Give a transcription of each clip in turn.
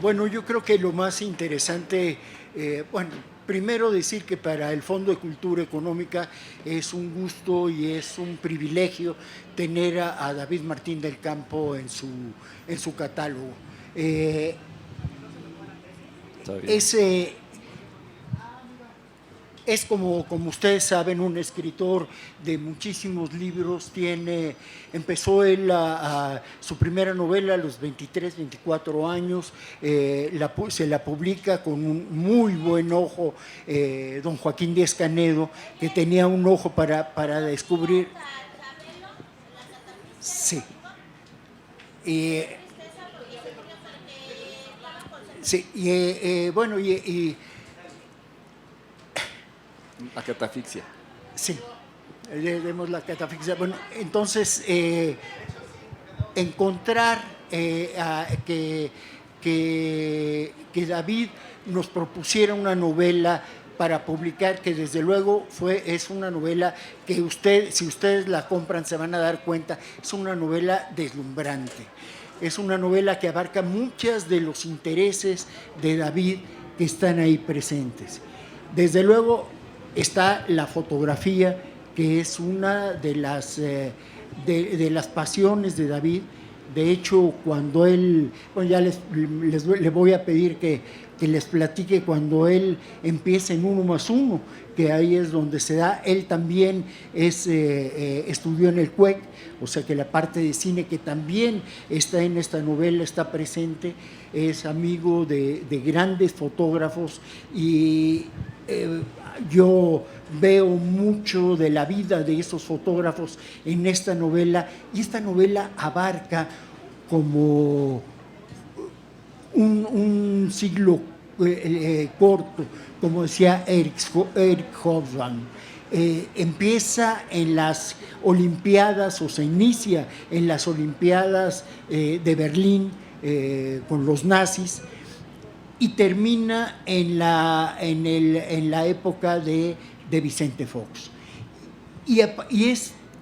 Bueno, yo creo que lo más interesante, bueno, primero decir que para el Fondo de Cultura Económica es un gusto y es un privilegio tener a David Martín del Campo en su catálogo. Está bien. Es como ustedes saben, un escritor de muchísimos libros. Empezó él su primera novela a los 23, 24 años, se la publica con un muy buen ojo, don Joaquín Díaz Canedo, que tenía un ojo para descubrir. Sí. Sí, bueno, La catafixia. sí, le demos la catafixia. Bueno, entonces, encontrar que David nos propusiera una novela para publicar, que desde luego es una novela que si ustedes la compran se van a dar cuenta, es una novela deslumbrante. Es una novela que abarca muchos de los intereses de David que están ahí presentes. Desde luego está la fotografía, que es una de las pasiones de David. De hecho, cuando él, bueno, ya le voy a pedir que les platique cuando él empieza en 1+1, que ahí es donde se da. Él también estudió en el CUEC, o sea que la parte de cine que también está en esta novela está presente. Es amigo de grandes fotógrafos y yo veo mucho de la vida de esos fotógrafos en esta novela, y esta novela abarca como un siglo corto, como decía Eric Hobsbawm. Empieza en las Olimpiadas, o se inicia en las Olimpiadas de Berlín con los nazis, y termina en la época de Vicente Fox. Y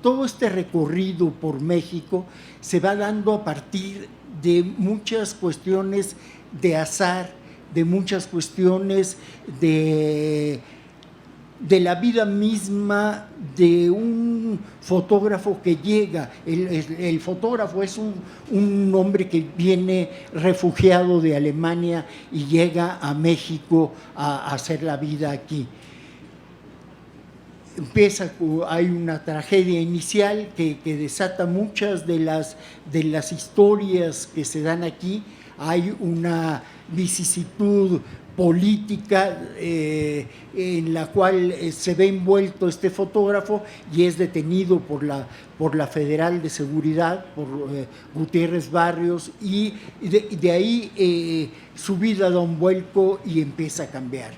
todo este recorrido por México se va dando a partir de muchas cuestiones de azar, de muchas cuestiones de la vida misma de un fotógrafo que llega. El fotógrafo es un hombre que viene refugiado de Alemania y llega a México a hacer la vida aquí. Hay una tragedia inicial que desata muchas de las historias que se dan aquí. Hay una vicisitud política en la cual se ve envuelto este fotógrafo y es detenido por la Federal de Seguridad, por Gutiérrez Barrios, y de ahí su vida da un vuelco y empieza a cambiar.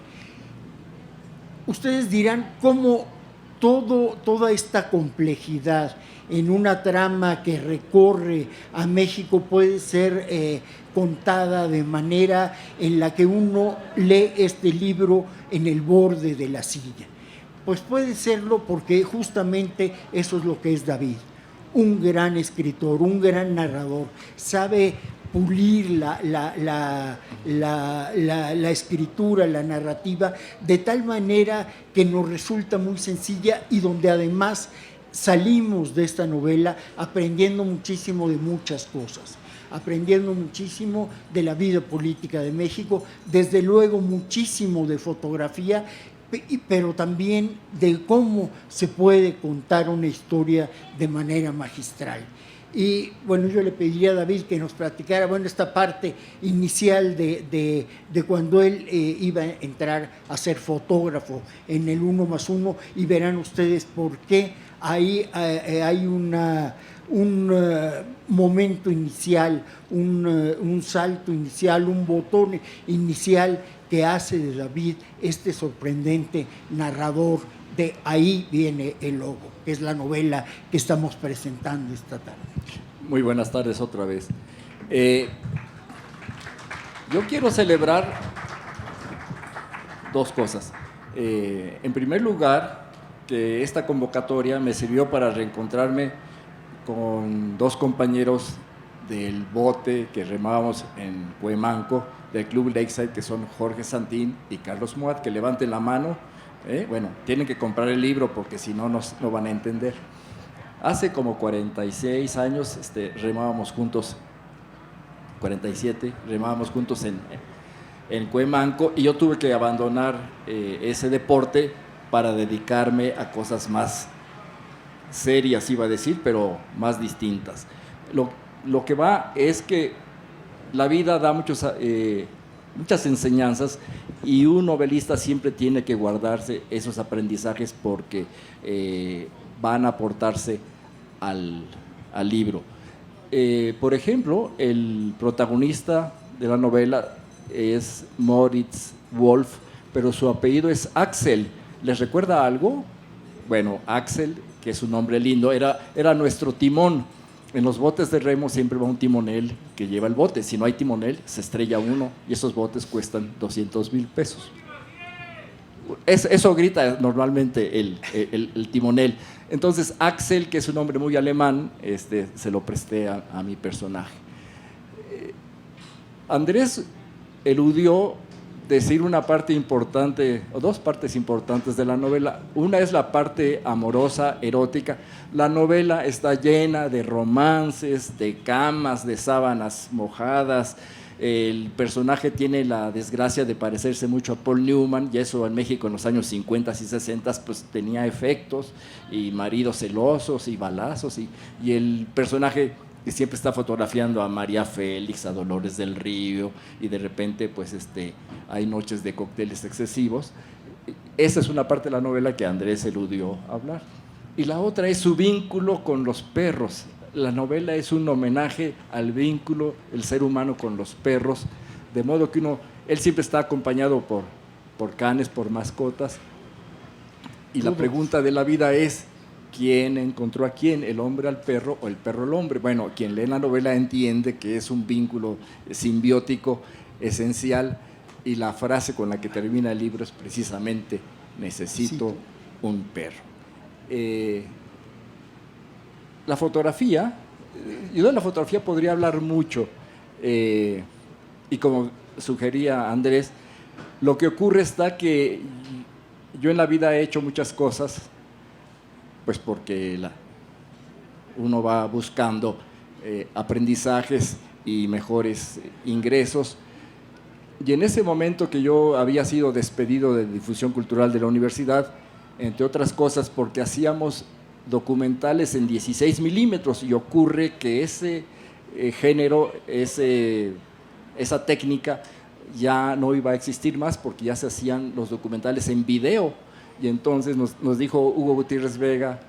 Ustedes dirán cómo toda esta complejidad en una trama que recorre a México puede ser contada de manera en la que uno lee este libro en el borde de la silla. Pues puede serlo porque justamente eso es lo que es David, un gran escritor, un gran narrador. Sabe pulir la escritura, la narrativa, de tal manera que nos resulta muy sencilla, y donde además salimos de esta novela aprendiendo muchísimo de muchas cosas, aprendiendo muchísimo de la vida política de México, desde luego muchísimo de fotografía, pero también de cómo se puede contar una historia de manera magistral. Y bueno, yo le pediría a David que nos platicara, bueno, esta parte inicial de cuando él iba a entrar a ser fotógrafo en el 1+1, y verán ustedes por qué ahí hay un momento inicial, un salto inicial, un botón inicial que hace de David este sorprendente narrador. De ahí viene El Lobo, que es la novela que estamos presentando esta tarde. Muy buenas tardes otra vez. Yo quiero celebrar dos cosas. En primer lugar, que esta convocatoria me sirvió para reencontrarme con dos compañeros del bote que remábamos en Cuemanco, del Club Lakeside, que son Jorge Santín y Carlos Muad, que levanten la mano. Bueno, tienen que comprar el libro porque si no, no van a entender. Hace como 46 años remábamos juntos, 47, remábamos juntos en Cuemanco, y yo tuve que abandonar ese deporte para dedicarme a cosas más serias, iba a decir, pero más distintas. Lo que va es que la vida da muchas enseñanzas, y un novelista siempre tiene que guardarse esos aprendizajes porque van a aportarse al libro. Por ejemplo, el protagonista de la novela es Moritz Wolf, pero su apellido es Axel. ¿Les recuerda algo? Bueno, Axel, que es un nombre lindo, era nuestro timón. En los botes de remo siempre va un timonel que lleva el bote. Si no hay timonel, se estrella uno, y esos botes cuestan 200,000 pesos. Eso grita normalmente el timonel. Entonces, Axel, que es un nombre muy alemán, se lo presté a mi personaje. Andrés eludió decir una parte importante, o dos partes importantes de la novela. Una es la parte amorosa, erótica. La novela está llena de romances, de camas, de sábanas mojadas. El personaje tiene la desgracia de parecerse mucho a Paul Newman, y eso en México en los años 50 y 60 pues tenía efectos, y maridos celosos y balazos, y el personaje que siempre está fotografiando a María Félix, a Dolores del Río, y de repente pues hay noches de cócteles excesivos. Esa es una parte de la novela que Andrés eludió hablar. Y la otra es su vínculo con los perros. La novela es un homenaje al vínculo del ser humano con los perros, de modo que él siempre está acompañado por canes, por mascotas, y la pregunta de la vida es: ¿quién encontró a quién? ¿El hombre al perro o el perro al hombre? Bueno, quien lee la novela entiende que es un vínculo simbiótico esencial, y la frase con la que termina el libro es precisamente: necesito un perro. La fotografía, yo de la fotografía podría hablar mucho, y como sugería Andrés, lo que ocurre está que yo en la vida he hecho muchas cosas, pues porque uno va buscando aprendizajes y mejores ingresos. Y en ese momento que yo había sido despedido de difusión cultural de la universidad, entre otras cosas porque hacíamos documentales en 16 milímetros, y ocurre que ese género, esa técnica ya no iba a existir más porque ya se hacían los documentales en video. Y entonces nos dijo Hugo Gutiérrez Vega,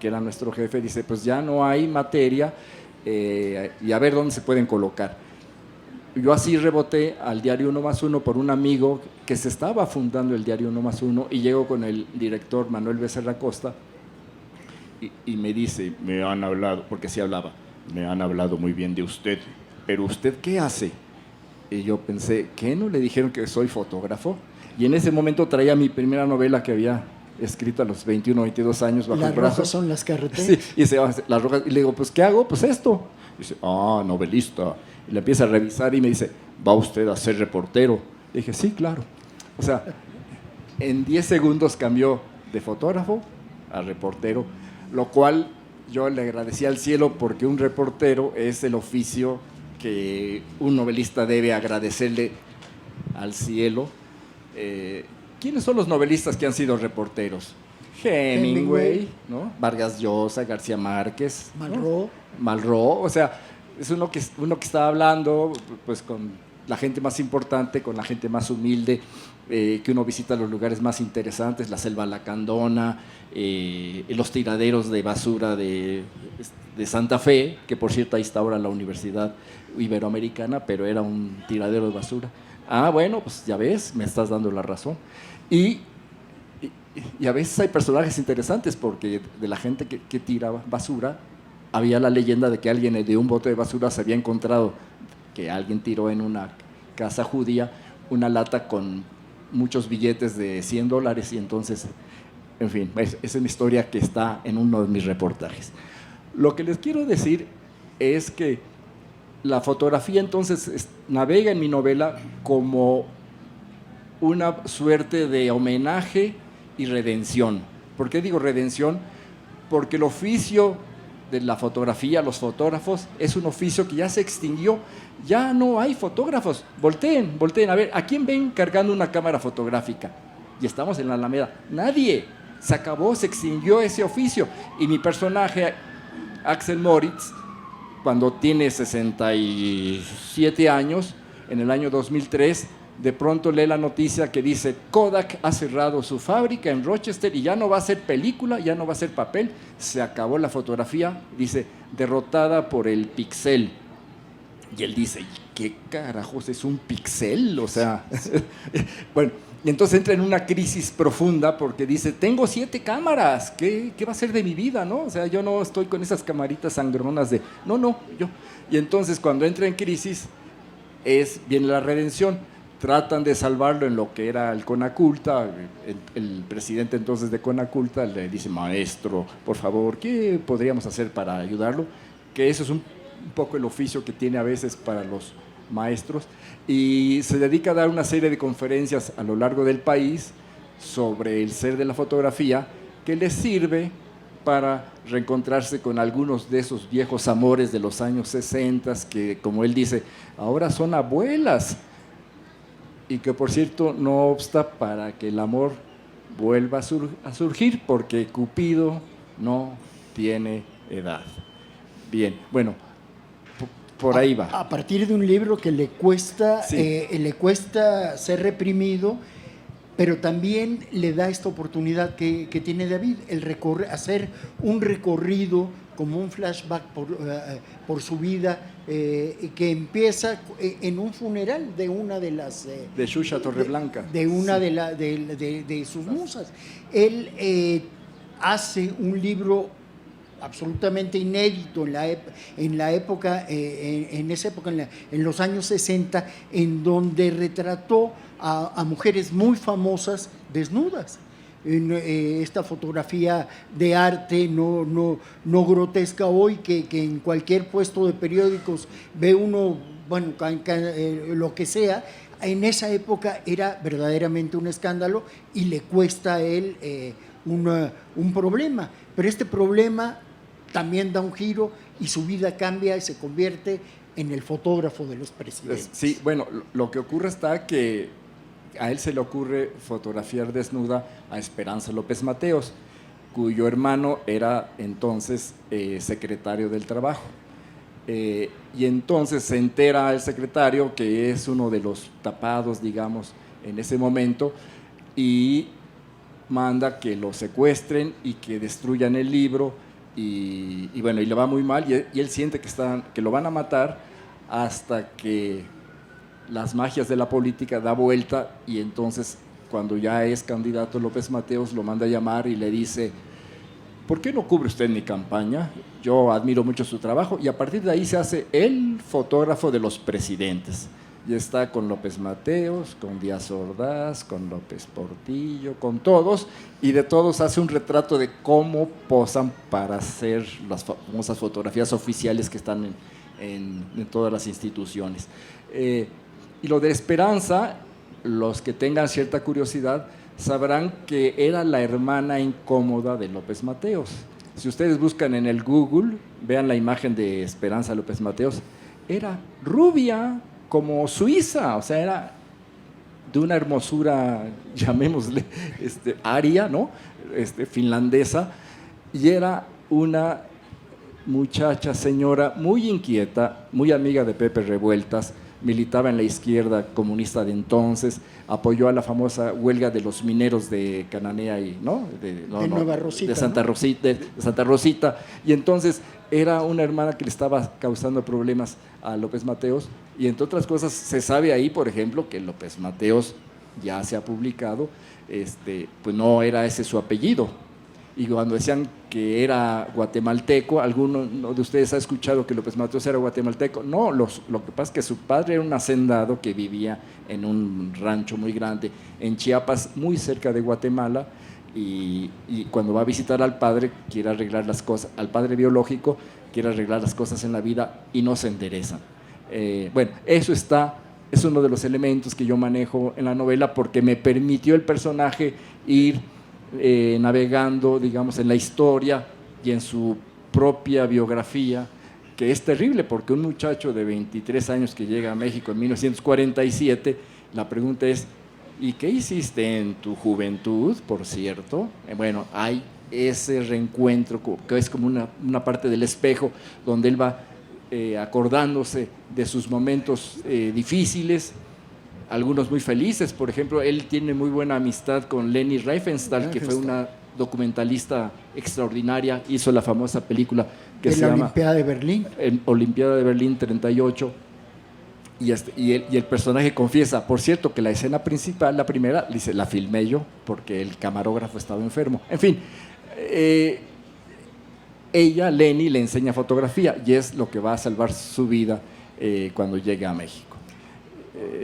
que era nuestro jefe, dice: pues ya no hay materia, y a ver dónde se pueden colocar. Yo así reboté al diario 1+1 por un amigo que se estaba fundando el diario 1+1, y llego con el director Manuel Becerra Costa, y me dice: me han hablado, porque sí hablaba, me han hablado muy bien de usted, pero ¿usted qué hace? Y yo pensé: ¿qué no le dijeron que soy fotógrafo? Y en ese momento traía mi primera novela que había escrito a los 21, 22 años bajo el brazo. Las rojas son las carreteras. Sí, y dice: las rojas. Y le digo: pues ¿qué hago? Pues esto. Y dice: novelista. Y le empieza a revisar y me dice: ¿va usted a ser reportero? Y dije: sí, claro. O sea, en 10 segundos cambió de fotógrafo a reportero, lo cual yo le agradecí al cielo, porque un reportero es el oficio que un novelista debe agradecerle al cielo. ¿Quiénes son los novelistas que han sido reporteros? Hemingway, ¿no? Vargas Llosa, García Márquez, Malraux. ¿no? Malraux, o sea, es uno que está hablando pues con la gente más importante, con la gente más humilde, que uno visita los lugares más interesantes, la selva lacandona, los tiraderos de basura de Santa Fe, que por cierto ahí está ahora la Universidad Iberoamericana, pero era un tiradero de basura. Bueno, pues ya ves, me estás dando la razón. Y a veces hay personajes interesantes, porque de la gente que tira basura, había la leyenda de que alguien de un bote de basura se había encontrado que alguien tiró en una casa judía una lata con muchos billetes de $100, y entonces, en fin, esa es una historia que está en uno de mis reportajes. Lo que les quiero decir es que la fotografía entonces navega en mi novela como una suerte de homenaje y redención. ¿Por qué digo redención? Porque el oficio de la fotografía, los fotógrafos, es un oficio que ya se extinguió. Ya no hay fotógrafos. Volteen, a ver, ¿a quién ven cargando una cámara fotográfica? Y estamos en la Alameda. Nadie. Se acabó, se extinguió ese oficio. Y mi personaje, Axel Moritz, cuando tiene 67 años, en el año 2003, de pronto lee la noticia que dice Kodak ha cerrado su fábrica en Rochester y ya no va a ser película, ya no va a ser papel, se acabó la fotografía, dice, derrotada por el pixel. Y él dice, ¿qué carajos es un pixel? O sea, bueno, y entonces entra en una crisis profunda porque dice, tengo 7 cámaras, ¿qué va a ser de mi vida? ¿No? O sea, yo no estoy con esas camaritas sangronas de, yo. Y entonces cuando entra en crisis, viene la redención. Tratan de salvarlo en lo que era el Conaculta. El presidente entonces de Conaculta le dice, maestro, por favor, ¿qué podríamos hacer para ayudarlo? Que eso es un poco el oficio que tiene a veces para los maestros. Y se dedica a dar una serie de conferencias a lo largo del país sobre el ser de la fotografía que les sirve para reencontrarse con algunos de esos viejos amores de los años 60 que, como él dice, ahora son abuelas. Y que, por cierto, no obsta para que el amor vuelva a surgir, porque Cupido no tiene edad. Bien, bueno, por ahí va. A partir de un libro que le cuesta ser reprimido, pero también le da esta oportunidad que tiene David, hacer un recorrido como un flashback por su vida, que empieza en un funeral de una de las... de Xuxa Torreblanca. De una de sus musas. Él hace un libro absolutamente inédito en esa época, en los años 60, en donde retrató a mujeres muy famosas desnudas. En esta fotografía de arte no grotesca hoy, que en cualquier puesto de periódicos ve uno, bueno, lo que sea. En esa época era verdaderamente un escándalo y le cuesta a él un problema, pero este problema también da un giro y su vida cambia y se convierte en el fotógrafo de los presidentes. Sí, bueno, lo que ocurre está que a él se le ocurre fotografiar desnuda a Esperanza López Mateos, cuyo hermano era entonces secretario del Trabajo. Y entonces se entera el secretario, que es uno de los tapados, digamos, en ese momento, y manda que lo secuestren y que destruyan el libro, y bueno, y le va muy mal, y él siente que lo van a matar, hasta que las magias de la política da vuelta, y entonces cuando ya es candidato López Mateos lo manda a llamar y le dice, ¿por qué no cubre usted mi campaña? Yo admiro mucho su trabajo, y a partir de ahí se hace el fotógrafo de los presidentes. Y está con López Mateos, con Díaz Ordaz, con López Portillo, con todos, y de todos hace un retrato de cómo posan para hacer las famosas fotografías oficiales que están en todas las instituciones. Y lo de Esperanza, los que tengan cierta curiosidad sabrán que era la hermana incómoda de López Mateos. Si ustedes buscan en el Google, vean la imagen de Esperanza López Mateos, era rubia como suiza, o sea, era de una hermosura, llamémosle, aria, ¿no? Finlandesa, y era una muchacha, señora, muy inquieta, muy amiga de Pepe Revueltas, militaba en la izquierda comunista de entonces, apoyó a la famosa huelga de los mineros de Cananea y de Nueva Rosita, de Santa Rosita, y entonces era una hermana que le estaba causando problemas a López Mateos, y entre otras cosas se sabe ahí, por ejemplo, que López Mateos, ya se ha publicado, pues no era ese su apellido. Y cuando decían que era guatemalteco, ¿alguno de ustedes ha escuchado que López Mateos era guatemalteco? No, lo que pasa es que su padre era un hacendado que vivía en un rancho muy grande en Chiapas, muy cerca de Guatemala, y cuando va a visitar al padre, quiere arreglar las cosas, al padre biológico, quiere arreglar las cosas en la vida y no se enderezan. Bueno, es uno de los elementos que yo manejo en la novela porque me permitió el personaje ir navegando, digamos, en la historia y en su propia biografía, que es terrible porque un muchacho de 23 años que llega a México en 1947, la pregunta es, ¿y qué hiciste en tu juventud, por cierto? Bueno, hay ese reencuentro que es como una parte del espejo donde él va acordándose de sus momentos difíciles, algunos muy felices. Por ejemplo, él tiene muy buena amistad con Leni Riefenstahl, que fue una documentalista extraordinaria, hizo la famosa película que se llama Olimpiada de Berlín. Olimpiada de Berlín 38. Y el personaje confiesa, por cierto, que la escena principal, la primera, dice, la filmé yo porque el camarógrafo estaba enfermo. En fin, ella, Leni, le enseña fotografía y es lo que va a salvar su vida cuando llega a México.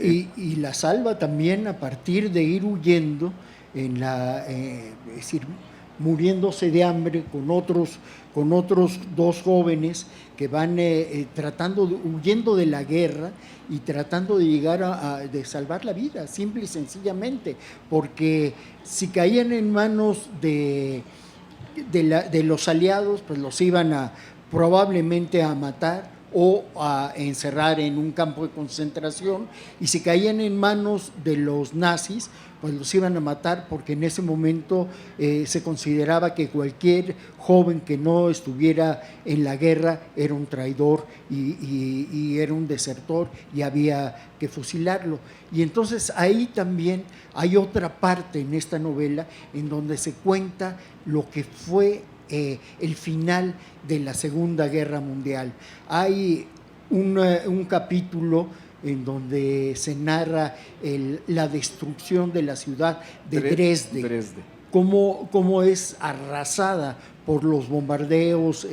Y la salva también a partir de ir huyendo, es decir, muriéndose de hambre con otros dos jóvenes que van huyendo de la guerra y tratando de llegar de salvar la vida, simple y sencillamente, porque si caían en manos de los aliados, pues los iban probablemente a matar o a encerrar en un campo de concentración, y si caían en manos de los nazis, pues los iban a matar, porque en ese momento se consideraba que cualquier joven que no estuviera en la guerra era un traidor y era un desertor y había que fusilarlo. Y entonces ahí también hay otra parte en esta novela en donde se cuenta lo que fue el final de la Segunda Guerra Mundial. Hay un capítulo en donde se narra la destrucción de la ciudad de Dresde. Cómo es arrasada por los bombardeos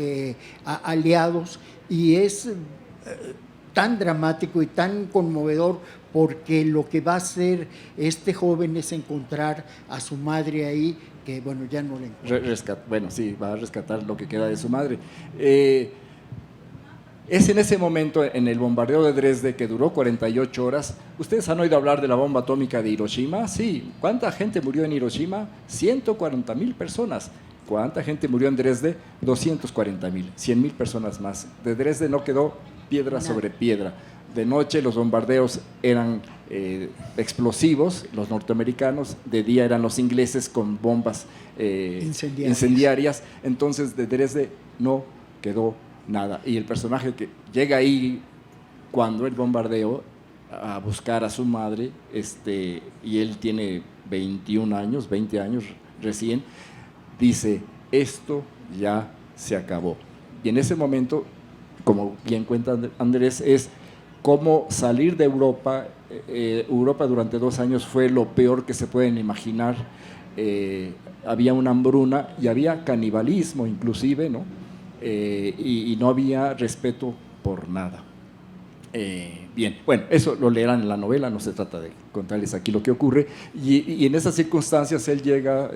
aliados, y es tan dramático y tan conmovedor porque lo que va a hacer este joven es encontrar a su madre ahí, que bueno, ya no le encuentra. Bueno, sí, va a rescatar lo que queda de su madre. Es en ese momento, en el bombardeo de Dresde, que duró 48 horas. ¿Ustedes han oído hablar de la bomba atómica de Hiroshima? Sí. ¿Cuánta gente murió en Hiroshima? 140,000 personas. ¿Cuánta gente murió en Dresde? 240,000, 100,000 personas más. De Dresde no quedó piedra sobre piedra. De noche los bombardeos eran explosivos, los norteamericanos, de día eran los ingleses con bombas incendiarias. Entonces de Dresde no quedó nada. Y el personaje que llega ahí cuando el bombardeo a buscar a su madre, y él tiene 21 años, 20 años recién, dice, esto ya se acabó. Y en ese momento, como bien cuenta Andrés, es cómo salir de Europa. Europa durante 2 años fue lo peor que se pueden imaginar. Había una hambruna y había canibalismo inclusive, ¿no? Y no había respeto por nada. Bien, bueno, eso lo leerán en la novela, no se trata de contarles aquí lo que ocurre. Y en esas circunstancias él llega,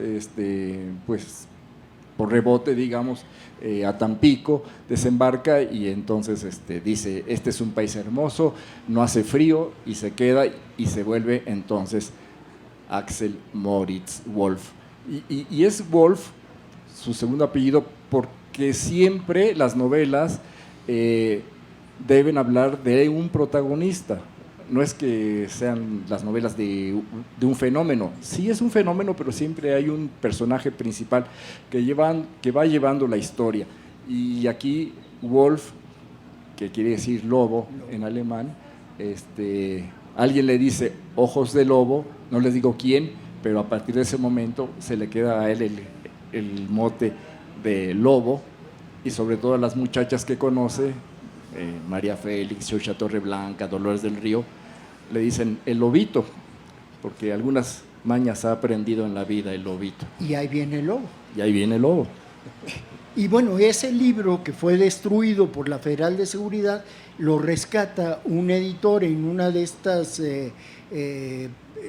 pues, por rebote, digamos, a Tampico, desembarca y entonces dice, este es un país hermoso, no hace frío, y se queda y se vuelve entonces Axel Moritz Wolf. Y es Wolf, su segundo apellido, porque siempre las novelas deben hablar de un protagonista. No es que sean las novelas de un fenómeno. Sí es un fenómeno, pero siempre hay un personaje principal que va llevando la historia. Y aquí Wolf, que quiere decir lobo en alemán, alguien le dice ojos de lobo, no les digo quién, pero a partir de ese momento se le queda a él el mote de lobo, y sobre todo a las muchachas que conoce, María Félix, Xochitl Torreblanca, Dolores del Río, le dicen el lobito, porque algunas mañas ha aprendido en la vida el lobito. Y ahí viene el lobo. Y ahí viene el lobo. Y bueno, ese libro que fue destruido por la Federal de Seguridad lo rescata un editor en una de estas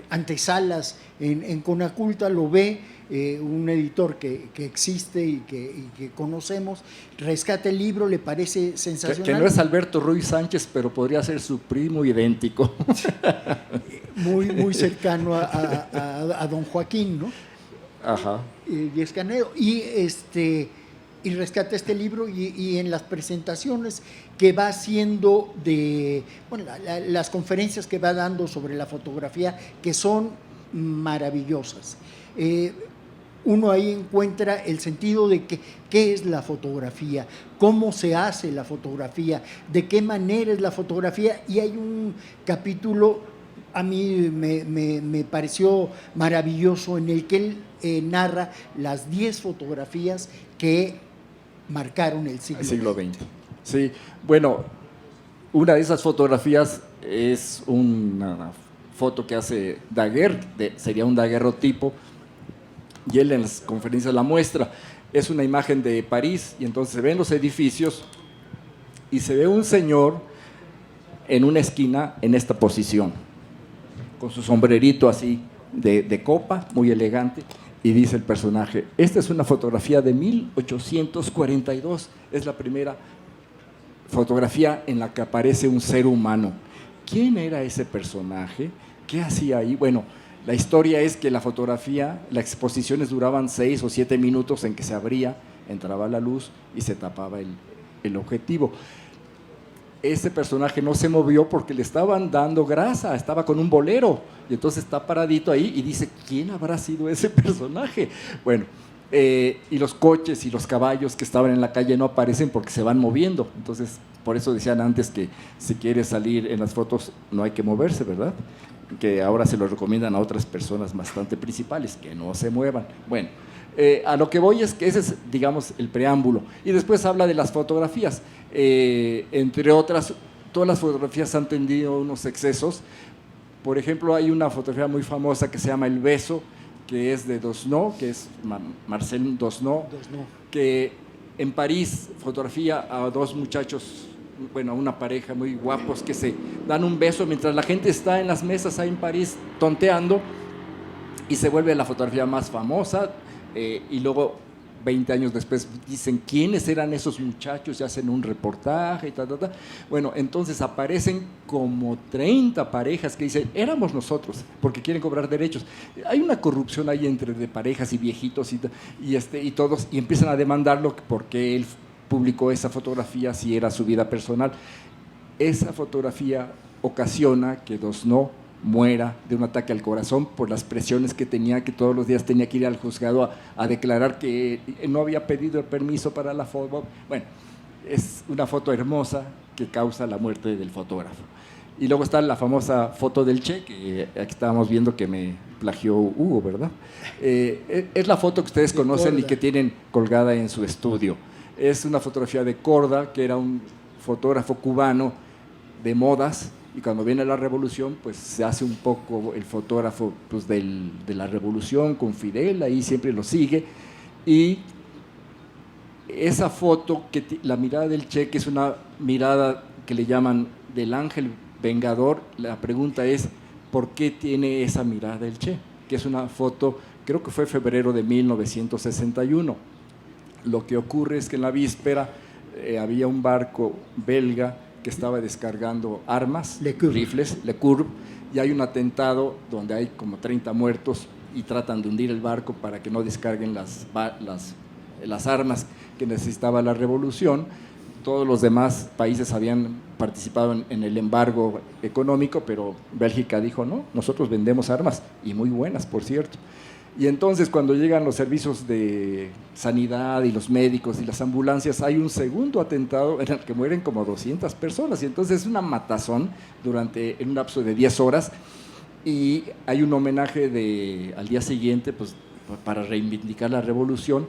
antesalas en Conaculta, lo ve, un editor que existe y que conocemos, rescata el libro, le parece sensacional. Que no es Alberto Ruiz Sánchez, pero podría ser su primo idéntico. Muy cercano a don Joaquín, ¿no? Ajá. Díez Canedo. Y rescata este libro y en las presentaciones que va haciendo las conferencias que va dando sobre la fotografía, que son maravillosas. Uno ahí encuentra el sentido de qué es la fotografía, cómo se hace la fotografía, de qué manera es la fotografía, y hay un capítulo, a mí me pareció maravilloso, en el que él narra las 10 fotografías que marcaron el siglo XX. Sí, bueno, una de esas fotografías es una foto que hace Daguerre, sería un daguerrotipo, y él en las conferencias la muestra. Es una imagen de París, y entonces se ven los edificios y se ve un señor en una esquina en esta posición, con su sombrerito así de copa, muy elegante. Y dice el personaje, esta es una fotografía de 1842, es la primera fotografía en la que aparece un ser humano. ¿Quién era ese personaje? ¿Qué hacía ahí? Bueno, la historia es que la fotografía, las exposiciones duraban 6 o 7 minutos, en que se abría, entraba la luz y se tapaba el objetivo. Ese personaje no se movió porque le estaban dando grasa, estaba con un bolero, y entonces está paradito ahí y dice, ¿quién habrá sido ese personaje? Bueno, y los coches y los caballos que estaban en la calle no aparecen porque se van moviendo. Entonces, por eso decían antes que si quieres salir en las fotos no hay que moverse, ¿verdad? Que ahora se lo recomiendan a otras personas bastante principales, que no se muevan. Bueno, a lo que voy es que ese es, digamos, el preámbulo. Y después habla de las fotografías. Entre otras, todas las fotografías han tenido unos excesos. Por ejemplo, hay una fotografía muy famosa que se llama El beso, que es de Dosno, que es Marcel Dosno, que en París fotografía a dos muchachos, bueno, a una pareja muy guapos que se dan un beso mientras la gente está en las mesas ahí en París tonteando, y se vuelve la fotografía más famosa. Y luego 20 años después dicen quiénes eran esos muchachos y hacen un reportaje y tal. Bueno, entonces aparecen como 30 parejas que dicen, éramos nosotros, porque quieren cobrar derechos. Hay una corrupción ahí entre de parejas y viejitos y todos, y empiezan a demandarlo porque él publicó esa fotografía si era su vida personal. Esa fotografía ocasiona que Dosno muera de un ataque al corazón por las presiones que tenía, que todos los días tenía que ir al juzgado a declarar que no había pedido el permiso para la foto. Bueno, es una foto hermosa que causa la muerte del fotógrafo. Y luego está la famosa foto del Che, que aquí estábamos viendo que me plagió Hugo, ¿verdad? Es la foto que ustedes conocen y que tienen colgada en su estudio. Es una fotografía de Korda, que era un fotógrafo cubano de modas, y cuando viene la revolución, pues se hace un poco el fotógrafo pues, de la revolución con Fidel, ahí siempre lo sigue. Y esa foto, la mirada del Che, que es una mirada que le llaman del ángel vengador, la pregunta es, ¿por qué tiene esa mirada el Che? Que es una foto, creo que fue febrero de 1961. Lo que ocurre es que en la víspera había un barco belga que estaba descargando armas, rifles, Le Courbe, y hay un atentado donde hay como 30 muertos y tratan de hundir el barco para que no descarguen las armas que necesitaba la revolución. Todos los demás países habían participado en el embargo económico, pero Bélgica dijo, no, nosotros vendemos armas, y muy buenas, por cierto. Y entonces cuando llegan los servicios de sanidad y los médicos y las ambulancias, hay un segundo atentado en el que mueren como 200 personas, y entonces es una matazón en un lapso de 10 horas, y hay un homenaje al día siguiente pues, para reivindicar la revolución,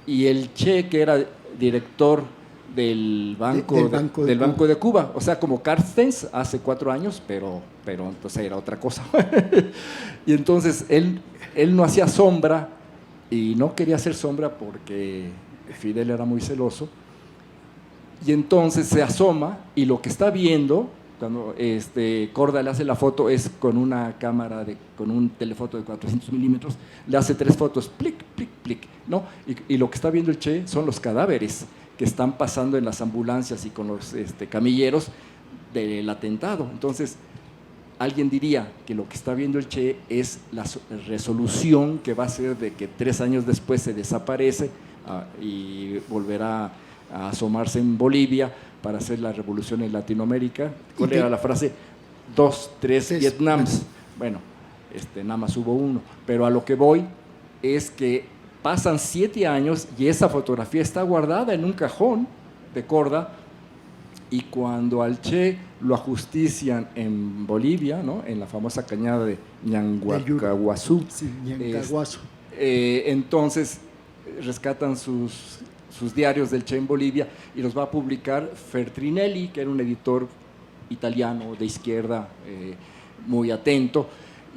y el Che, que era director del Banco de Cuba, o sea, como Carstens hace 4 años, pero entonces era otra cosa. Y entonces él no hacía sombra, y no quería hacer sombra porque Fidel era muy celoso, y entonces se asoma, y lo que está viendo cuando Korda le hace la foto es con una cámara, con un telefoto de 400 milímetros, le hace 3 fotos, plic, plic, plic, ¿no? Y lo que está viendo el Che son los cadáveres que están pasando en las ambulancias y con los camilleros del atentado. Entonces, alguien diría que lo que está viendo el Che es la resolución que va a ser de que 3 años después se desaparece y volverá a asomarse en Bolivia para hacer la revolución en Latinoamérica. ¿Cuál era la frase? 2, 3 Vietnams. Bueno, nada más hubo uno. Pero a lo que voy es que pasan 7 años y esa fotografía está guardada en un cajón de Korda, y cuando al Che lo ajustician en Bolivia, ¿no? En la famosa cañada de Ñanguacahuazú, sí, Ñancahuazo. Entonces rescatan sus diarios del Che en Bolivia y los va a publicar Feltrinelli, que era un editor italiano de izquierda muy atento,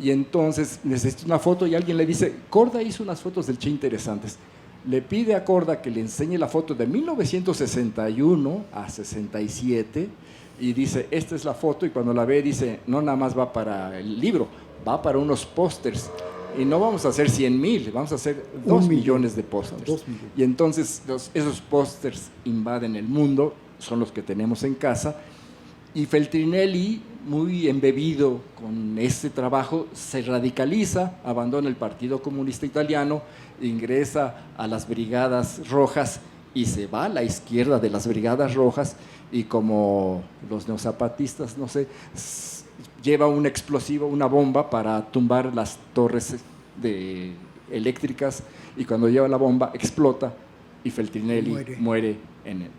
y entonces necesita una foto y alguien le dice, Korda hizo unas fotos del Che interesantes. Le pide a Korda que le enseñe la foto de 1961 a 67 y dice, esta es la foto, y cuando la ve dice, no nada más va para el libro, va para unos pósters. Y no vamos a hacer 100,000, vamos a hacer 2 millones de pósters. Y entonces esos pósters invaden el mundo, son los que tenemos en casa. Y Feltrinelli, muy embebido con este trabajo, se radicaliza, abandona el Partido Comunista Italiano, ingresa a las Brigadas Rojas y se va a la izquierda de las Brigadas Rojas, y como los neozapatistas, no sé, lleva un explosivo, una bomba para tumbar las torres eléctricas, y cuando lleva la bomba explota y Feltrinelli muere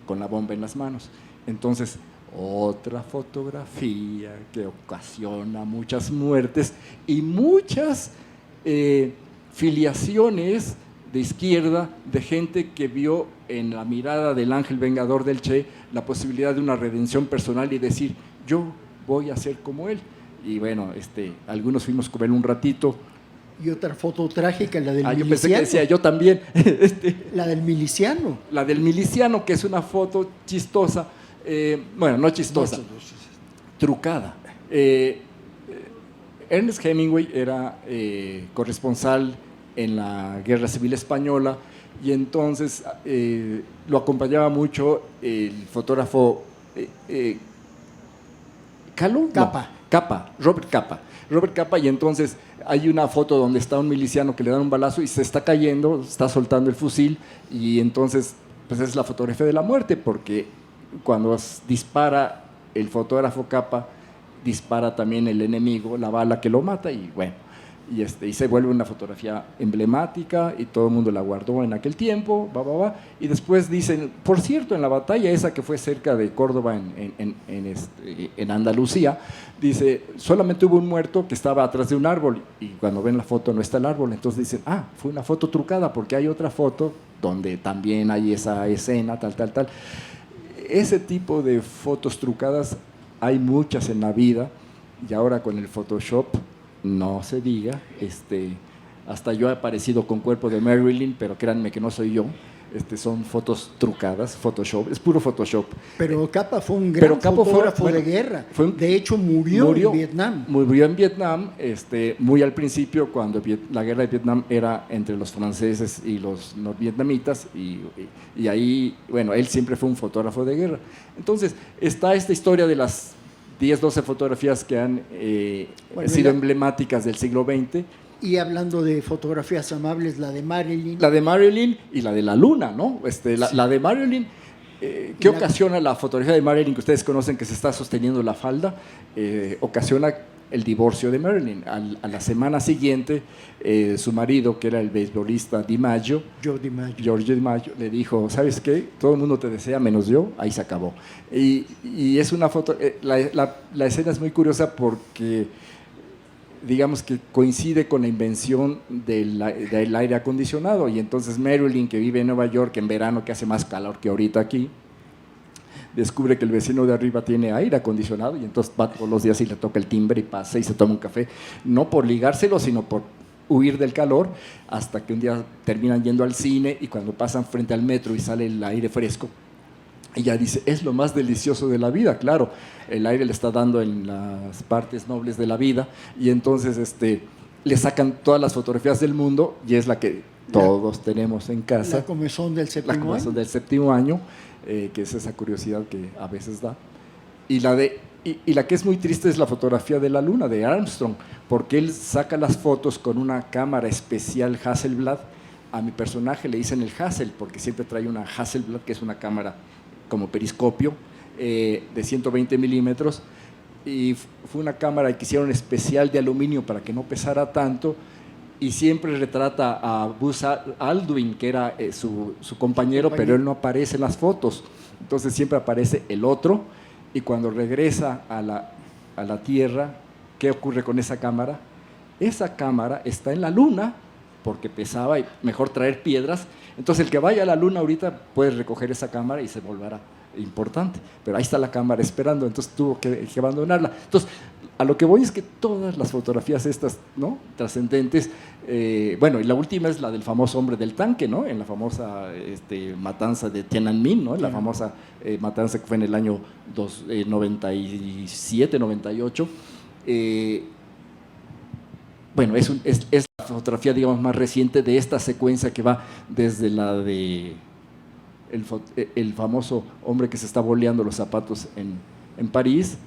con la bomba en las manos. Entonces, otra fotografía que ocasiona muchas muertes y muchas filiaciones de izquierda, de gente que vio en la mirada del ángel vengador del Che la posibilidad de una redención personal y decir, yo voy a ser como él. Y bueno, algunos fuimos con él un ratito. Y otra foto trágica, la del miliciano. Yo pensé que decía, yo también. La del miliciano. La del miliciano, que es una foto chistosa, bueno, no chistosa, trucada. Ernest Hemingway era corresponsal en la Guerra Civil Española, y entonces lo acompañaba mucho el fotógrafo Robert Capa, y entonces hay una foto donde está un miliciano que le dan un balazo y se está cayendo, está soltando el fusil, y entonces pues es la fotografía de la muerte, porque cuando dispara el fotógrafo Capa, dispara también el enemigo, la bala que lo mata, y bueno, y se vuelve una fotografía emblemática, y todo el mundo la guardó en aquel tiempo, y después dicen, por cierto, en la batalla esa que fue cerca de Córdoba, en Andalucía, dice, solamente hubo un muerto que estaba atrás de un árbol, y cuando ven la foto no está el árbol, entonces dicen, fue una foto trucada, porque hay otra foto donde también hay esa escena, tal. Ese tipo de fotos trucadas hay muchas en la vida, y ahora con el Photoshop no se diga. Hasta yo he aparecido con cuerpo de Marilyn, pero créanme que no soy yo. Son fotos trucadas, Photoshop, es puro Photoshop. Pero Capa fue un gran fotógrafo de guerra. De hecho, murió en Vietnam. Murió en Vietnam, muy al principio, cuando la guerra de Vietnam era entre los franceses y los norvietnamitas, y ahí, bueno, él siempre fue un fotógrafo de guerra. Entonces, está esta historia de las 10, 12 fotografías que han sido emblemáticas del siglo XX. Y hablando de fotografías amables, la de Marilyn. La de Marilyn y la de la luna, ¿no? La de Marilyn, ¿qué ocasiona la fotografía de Marilyn que ustedes conocen, que se está sosteniendo la falda? Ocasiona el divorcio de Marilyn. A la semana siguiente, su marido, que era el beisbolista George DiMaggio, le dijo, ¿sabes qué? Todo el mundo te desea menos yo, ahí se acabó. Y es una foto, la escena es muy curiosa porque digamos que coincide con la invención del aire acondicionado, y entonces Marilyn, que vive en Nueva York en verano, que hace más calor que ahorita aquí, descubre que el vecino de arriba tiene aire acondicionado, y entonces va todos los días y le toca el timbre y pasa y se toma un café, no por ligárselo, sino por huir del calor, hasta que un día terminan yendo al cine, y cuando pasan frente al metro y sale el aire fresco, Ella dice, es lo más delicioso de la vida, claro, el aire le está dando en las partes nobles de la vida y entonces le sacan todas las fotografías del mundo y es la que todos tenemos en casa. La comezón del séptimo La comezón año. del séptimo año, que es esa curiosidad que a veces da. Y la que es muy triste es la fotografía de la luna, de Armstrong, porque él saca las fotos con una cámara especial Hasselblad. A mi personaje le dicen el Hassel, porque siempre trae una Hasselblad, que es una cámara como periscopio, de 120 milímetros, y fue una cámara que hicieron especial de aluminio para que no pesara tanto, y siempre retrata a Buzz Aldrin, que era su compañero, pero él no aparece en las fotos, entonces siempre aparece el otro, y cuando regresa a la Tierra, ¿qué ocurre con esa cámara? Esa cámara está en la Luna, porque pesaba y mejor traer piedras. Entonces el que vaya a la luna ahorita puede recoger esa cámara y se volverá importante. Pero ahí está la cámara esperando, entonces tuvo que abandonarla. Entonces, a lo que voy es que todas las fotografías estas, ¿no?, trascendentes, bueno, y la última es la del famoso hombre del tanque, ¿no?, en la famosa matanza de Tiananmen, ¿no?, en la famosa matanza que fue en el año 97, 98. Bueno, es la fotografía, digamos, más reciente de esta secuencia que va desde la de el famoso hombre que se está boleando los zapatos en París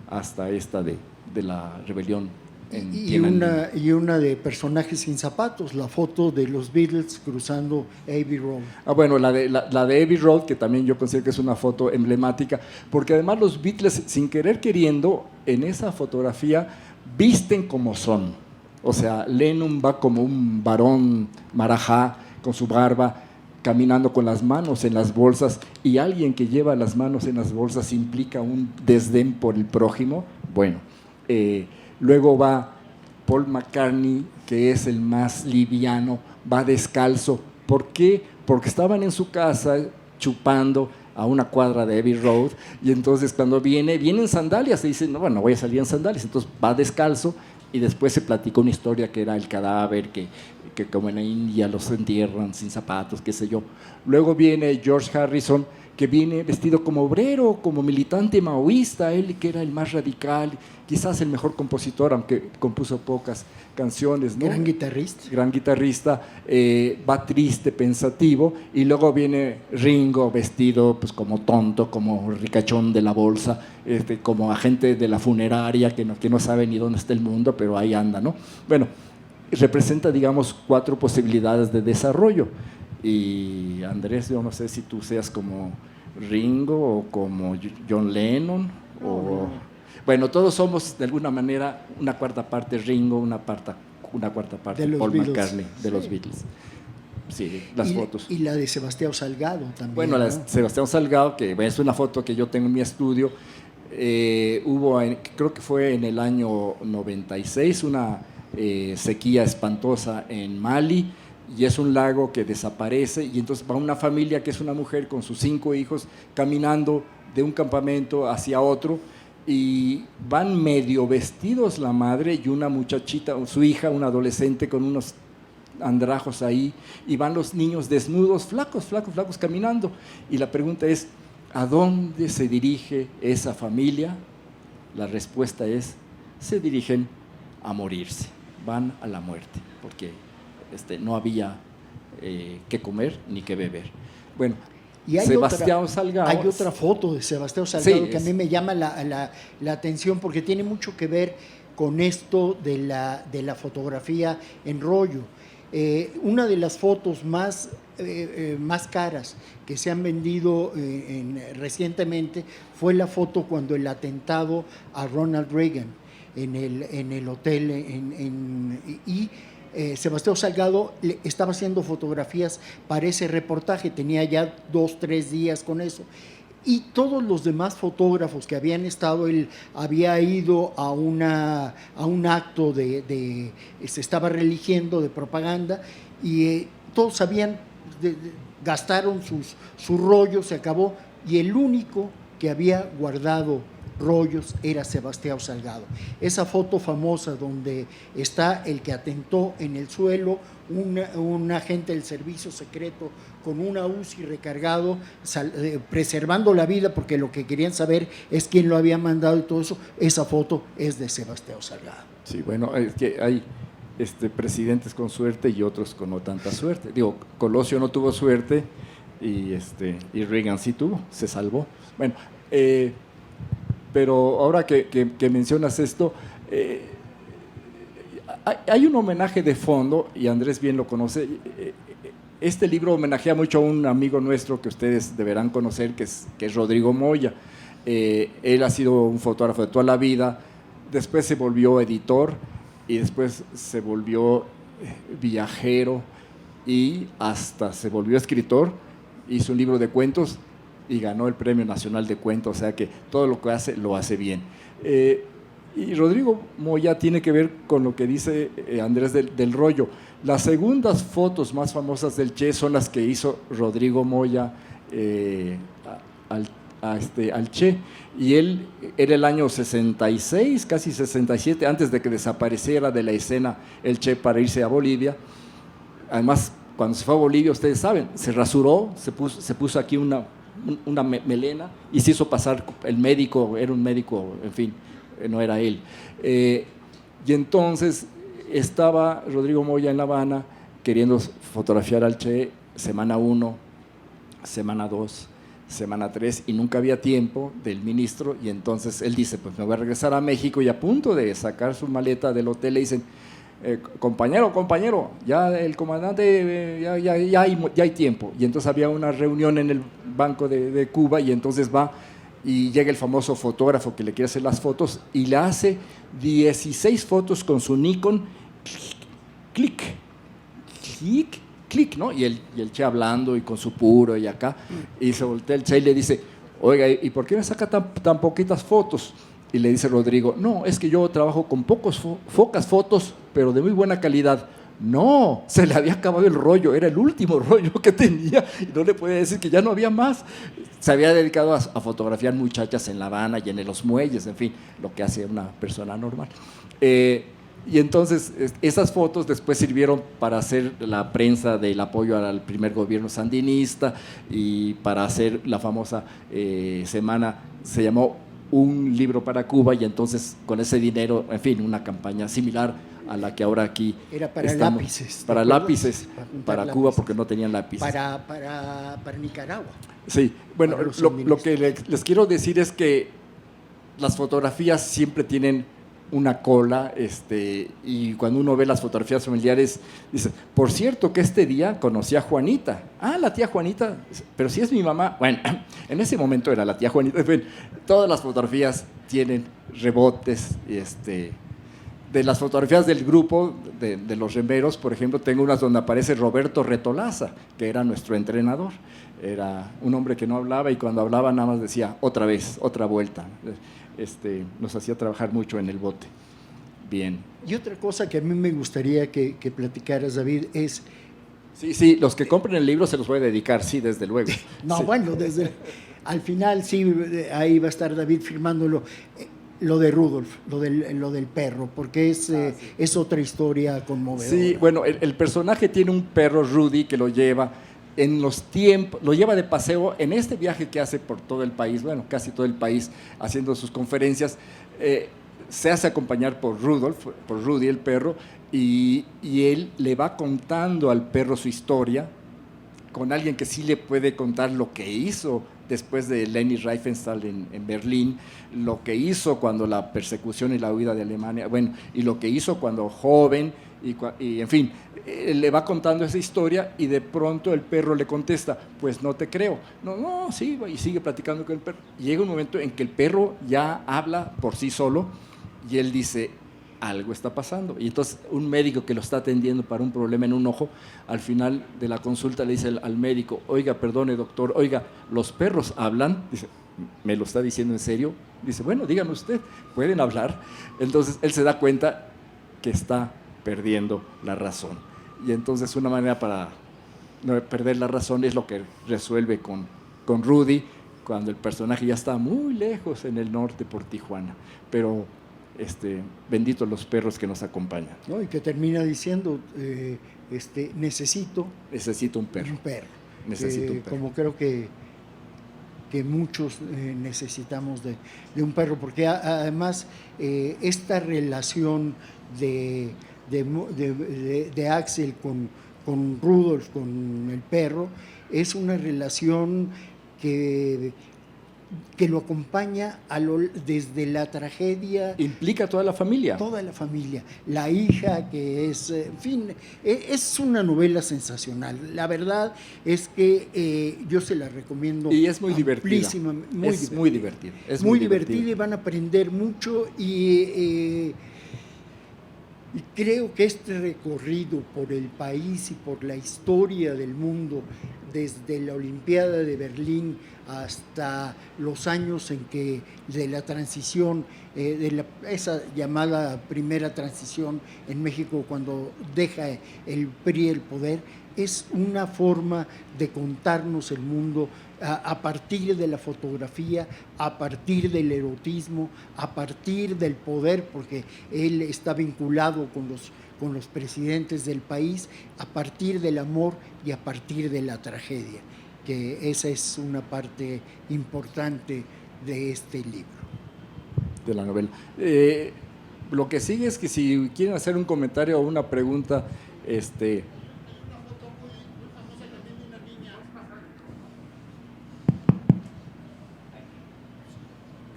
hasta esta de la rebelión en Tiananmen. Y una de personajes sin zapatos, la foto de los Beatles cruzando Abbey Road. Bueno, la de Abbey Road, que también yo considero que es una foto emblemática, porque además los Beatles, sin querer queriendo, en esa fotografía visten como son. O sea, Lennon va como un varón marajá, con su barba, caminando con las manos en las bolsas, y alguien que lleva las manos en las bolsas implica un desdén por el prójimo. Bueno, luego va Paul McCartney, que es el más liviano, va descalzo. ¿Por qué? Porque estaban en su casa chupando a una cuadra de Abbey Road, y entonces cuando viene en sandalias, se dice, no, bueno, voy a salir en sandalias, entonces va descalzo. Y después se platicó una historia que era el cadáver, que como en la India los entierran sin zapatos, qué sé yo. Luego viene George Harrison, que viene vestido como obrero, como militante maoísta, él que era el más radical, quizás el mejor compositor, aunque compuso pocas canciones, ¿no? Gran guitarrista. Gran guitarrista, va triste, pensativo, y luego viene Ringo vestido pues como tonto, como ricachón de la bolsa, como agente de la funeraria que no sabe ni dónde está el mundo, pero ahí anda, ¿no? Bueno, representa, digamos, 4 posibilidades de desarrollo. Y Andrés, yo no sé si tú seas como Ringo o como John Lennon, o... Bueno, todos somos de alguna manera una cuarta parte Ringo, una cuarta parte Paul McCartney, de los Beatles. Sí, las fotos. Y la de Sebastián Salgado también. Bueno, la de Sebastián Salgado, que es una foto que yo tengo en mi estudio. Creo que fue en el año 96, una sequía espantosa en Mali, y es un lago que desaparece, y entonces va una familia que es una mujer con sus 5 hijos caminando de un campamento hacia otro, y van medio vestidos la madre y una muchachita, su hija, una adolescente con unos andrajos ahí, y van los niños desnudos, flacos caminando, y la pregunta es, ¿a dónde se dirige esa familia? La respuesta es, se dirigen a morirse, van a la muerte, porque no había que comer ni que beber. Bueno, y Sebastián Salgado. Hay otra foto de Sebastián Salgado que a mí me llama la atención, porque tiene mucho que ver con esto de la fotografía en rollo. Una de las fotos más caras que se han vendido recientemente fue la foto cuando el atentado a Ronald Reagan en el hotel Sebastián Salgado estaba haciendo fotografías para ese reportaje, tenía ya 2-3 días con eso. Y todos los demás fotógrafos que habían estado, él había ido a un acto se estaba religiendo de propaganda, y todos gastaron su rollo, se acabó, y el único que había guardado rollos era Sebastião Salgado. Esa foto famosa donde está el que atentó en el suelo, un agente del servicio secreto con una UCI recargado, preservando la vida porque lo que querían saber es quién lo había mandado y todo eso, esa foto es de Sebastião Salgado. Sí, bueno, es que hay presidentes con suerte y otros con no tanta suerte. Digo, Colosio no tuvo suerte y Reagan sí tuvo, se salvó. Bueno, pero ahora que mencionas esto, hay un homenaje de fondo, y Andrés bien lo conoce. Este libro homenajea mucho a un amigo nuestro que ustedes deberán conocer, que es Rodrigo Moya. Él ha sido un fotógrafo de toda la vida, después se volvió editor y después se volvió viajero y hasta se volvió escritor. Hizo un libro de cuentos y ganó el Premio Nacional de Cuentos, o sea que todo lo que hace, lo hace bien. Y Rodrigo Moya tiene que ver con lo que dice Andrés del rollo. Las segundas fotos más famosas del Che son las que hizo Rodrigo Moya al Che, y él era el año 66, casi 67, antes de que desapareciera de la escena el Che para irse a Bolivia. Además, cuando se fue a Bolivia, ustedes saben, se rasuró, se puso aquí una melena y se hizo pasar el médico, era un médico, en fin, no era él. Y entonces estaba Rodrigo Moya en La Habana queriendo fotografiar al Che semana 1, semana 2, semana 3, y nunca había tiempo del ministro, y entonces él dice, pues me voy a regresar a México, y a punto de sacar su maleta del hotel le dicen, compañero, ya el comandante, ya hay tiempo. Y entonces había una reunión en el Banco de Cuba, y entonces va y llega el famoso fotógrafo que le quiere hacer las fotos y le hace 16 fotos con su Nikon, clic, ¿no? Y el Che hablando y con su puro y acá, y se voltea el Che y le dice, oiga, ¿y por qué me saca tan poquitas fotos? Y le dice Rodrigo, no, es que yo trabajo con pocas fotos, pero de muy buena calidad. No, se le había acabado el rollo, era el último rollo que tenía y no le podía decir que ya no había más. Se había dedicado a fotografiar muchachas en La Habana y en los muelles, en fin, lo que hace una persona normal. Y entonces esas fotos después sirvieron para hacer la prensa del apoyo al primer gobierno sandinista y para hacer la famosa semana, se llamó Un libro para Cuba, y entonces con ese dinero, en fin, una campaña similar a la que ahora aquí era para estamos, lápices. para lápices, para lápices. Cuba, porque no tenían lápices. Para Nicaragua. Sí, bueno, lo que les quiero decir es que las fotografías siempre tienen una cola, y cuando uno ve las fotografías familiares, dice, por cierto que este día conocí a Juanita. Ah, la tía Juanita, pero si es mi mamá. Bueno, en ese momento era la tía Juanita. Todas las fotografías tienen rebotes, de las fotografías del grupo de los remeros, por ejemplo, tengo unas donde aparece Roberto Retolaza, que era nuestro entrenador. Era un hombre que no hablaba, y cuando hablaba nada más decía, otra vez, otra vuelta. Nos hacía trabajar mucho en el bote. Bien. Y otra cosa que a mí me gustaría que platicaras, David, es... Sí, los que compren el libro se los voy a dedicar, sí, desde luego. No, sí. Bueno, al final sí, ahí va a estar David firmándolo. Lo de Rudolf, lo del perro, porque es otra historia conmovedora. Sí, bueno, el personaje tiene un perro, Rudy, que lo lleva en los tiempos, lo lleva de paseo en este viaje que hace por todo el país, bueno, casi todo el país, haciendo sus conferencias. Se hace acompañar por Rudolf, por Rudy, el perro, y él le va contando al perro su historia, con alguien que sí le puede contar lo que hizo después de Leni Riefenstahl en Berlín, lo que hizo cuando la persecución y la huida de Alemania, bueno, y lo que hizo cuando joven, y en fin, le va contando esa historia, y de pronto el perro le contesta, pues no te creo. No, sí, y sigue platicando con el perro. Llega un momento en que el perro ya habla por sí solo, y él dice, algo está pasando. Y entonces un médico que lo está atendiendo para un problema en un ojo, al final de la consulta le dice al médico, oiga, perdone doctor, oiga, ¿los perros hablan? Dice, ¿me lo está diciendo en serio? Dice, bueno, dígame usted, ¿pueden hablar? Entonces él se da cuenta que está perdiendo la razón. Y entonces una manera para no perder la razón es lo que resuelve con Rudy, cuando el personaje ya está muy lejos en el norte por Tijuana, pero benditos los perros que nos acompañan. ¿No? Y que termina diciendo, necesito un perro. Necesito un perro. Como creo que muchos necesitamos de un perro, porque además esta relación de Axel con Rudolf, con el perro, es una relación que lo acompaña desde la tragedia. Implica a toda la familia. Toda la familia. La hija, que es, en fin, es una novela sensacional. La verdad es que yo se la recomiendo. Y es muy divertida. Muy divertida. Es muy divertida y van a aprender mucho y creo que este recorrido por el país y por la historia del mundo, desde la Olimpiada de Berlín hasta los años en que de la transición, esa llamada primera transición en México, cuando deja el PRI el poder, es una forma de contarnos el mundo a partir de la fotografía, a partir del erotismo, a partir del poder, porque él está vinculado con los presidentes del país, a partir del amor y a partir de la tragedia, que esa es una parte importante de este libro. De la novela. Lo que sigue es que si quieren hacer un comentario o una pregunta,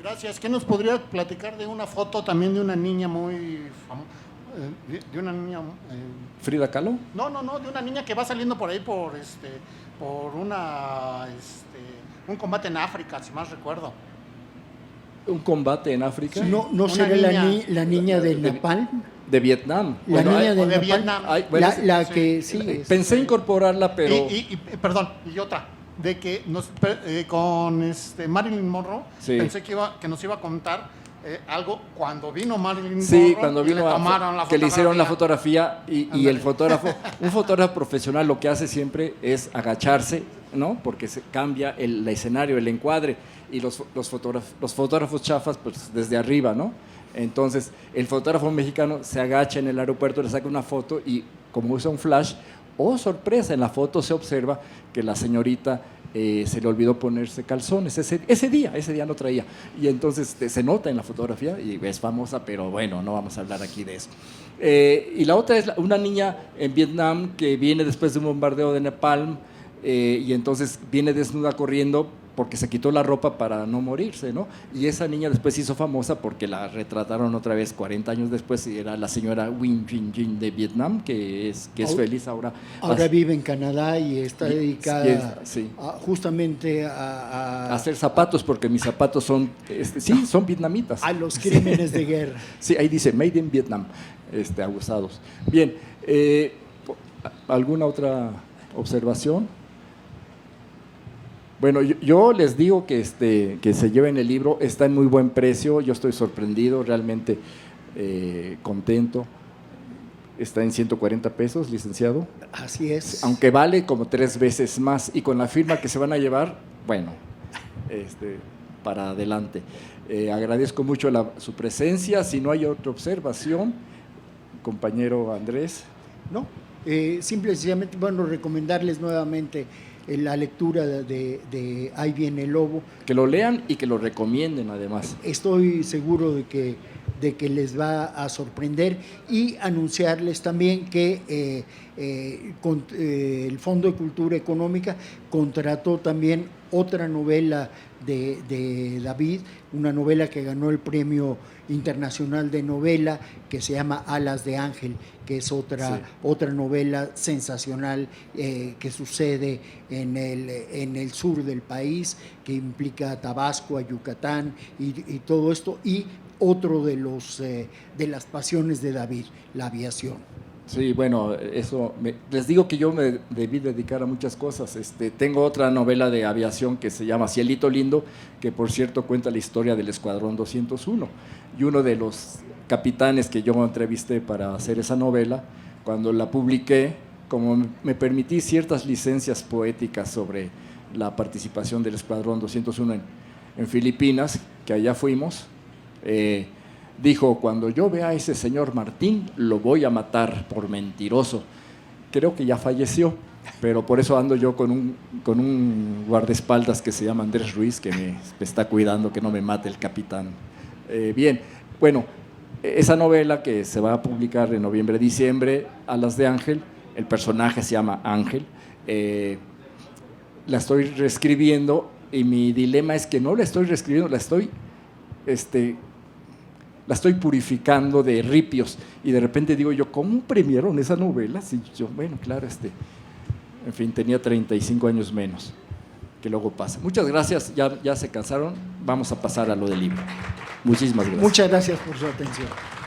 Gracias. ¿Qué nos podría platicar de una foto también de una niña muy famosa? De una niña... ¿Frida Kahlo? No, de una niña que va saliendo por ahí por un combate en África, si más recuerdo. ¿Un combate en África? Sí. ¿No será la niña de Napalm? De Vietnam. La niña de Vietnam. La que sí. Pensé incorporarla, pero... Perdón, y otra, de que con Marilyn Monroe, sí. Pensé que nos iba a contar algo cuando vino Marilyn Monroe. Sí, cuando vino que le hicieron la fotografía y el fotógrafo, un fotógrafo profesional lo que hace siempre es agacharse, ¿no? Porque se cambia el escenario, el encuadre, y los fotógrafos chafas pues desde arriba, ¿no? Entonces el fotógrafo mexicano se agacha en el aeropuerto, le saca una foto y como usa un flash, sorpresa, en la foto se observa que la señorita se le olvidó ponerse calzones ese día no traía, y entonces se nota en la fotografía y es famosa, pero bueno, no vamos a hablar aquí de eso. Y la otra es una niña en Vietnam que viene después de un bombardeo de Napalm, y entonces viene desnuda corriendo porque se quitó la ropa para no morirse, ¿no? Y esa niña después se hizo famosa porque la retrataron otra vez 40 años después, y era la señora Nguyen Thanh Trinh de Vietnam, que es feliz ahora. Ahora vive en Canadá y está dedicada sí. Justamente a hacer zapatos, porque mis zapatos son, son vietnamitas. A los crímenes de guerra. Sí, ahí dice Made in Vietnam, abusados. Bien, ¿alguna otra observación? Bueno, yo les digo que se lleven el libro, está en muy buen precio, yo estoy sorprendido, realmente contento. Está en 140 pesos, licenciado. Así es. Aunque vale como 3 veces más, y con la firma que se van a llevar, bueno, para adelante. Agradezco mucho su presencia. Si no hay otra observación, compañero Andrés. No, simple y sencillamente, bueno, recomendarles nuevamente la lectura de Ahí viene el lobo. Que lo lean y que lo recomienden además. Estoy seguro de que les va a sorprender, y anunciarles también que el Fondo de Cultura Económica contrató también otra novela de David, una novela que ganó el Premio Internacional de Novela, que se llama Alas de Ángel, que es otra novela sensacional que sucede en el sur del país, que implica a Tabasco, a Yucatán y todo esto, y otro de las pasiones de David, la aviación. Sí, bueno, les digo que yo me debí dedicar a muchas cosas. Tengo otra novela de aviación que se llama Cielito Lindo, que por cierto cuenta la historia del Escuadrón 201, y uno de los capitanes que yo entrevisté para hacer esa novela, cuando la publiqué, como me permití ciertas licencias poéticas sobre la participación del Escuadrón 201 en Filipinas, que allá fuimos, dijo: cuando yo vea a ese señor Martín, lo voy a matar por mentiroso. Creo que ya falleció, pero por eso ando yo con un guardaespaldas que se llama Andrés Ruiz, que me está cuidando que no me mate el capitán. Bien, bueno, esa novela que se va a publicar en noviembre, diciembre, Alas de Ángel, el personaje se llama Ángel, la estoy reescribiendo y mi dilema es que no la estoy reescribiendo, la estoy purificando de ripios, y de repente digo yo, ¿cómo premiaron esa novela? Si yo, bueno, claro, en fin, tenía 35 años menos, que luego pasa. Muchas gracias, ya se cansaron, vamos a pasar a lo del libro. Muchísimas gracias. Muchas gracias por su atención.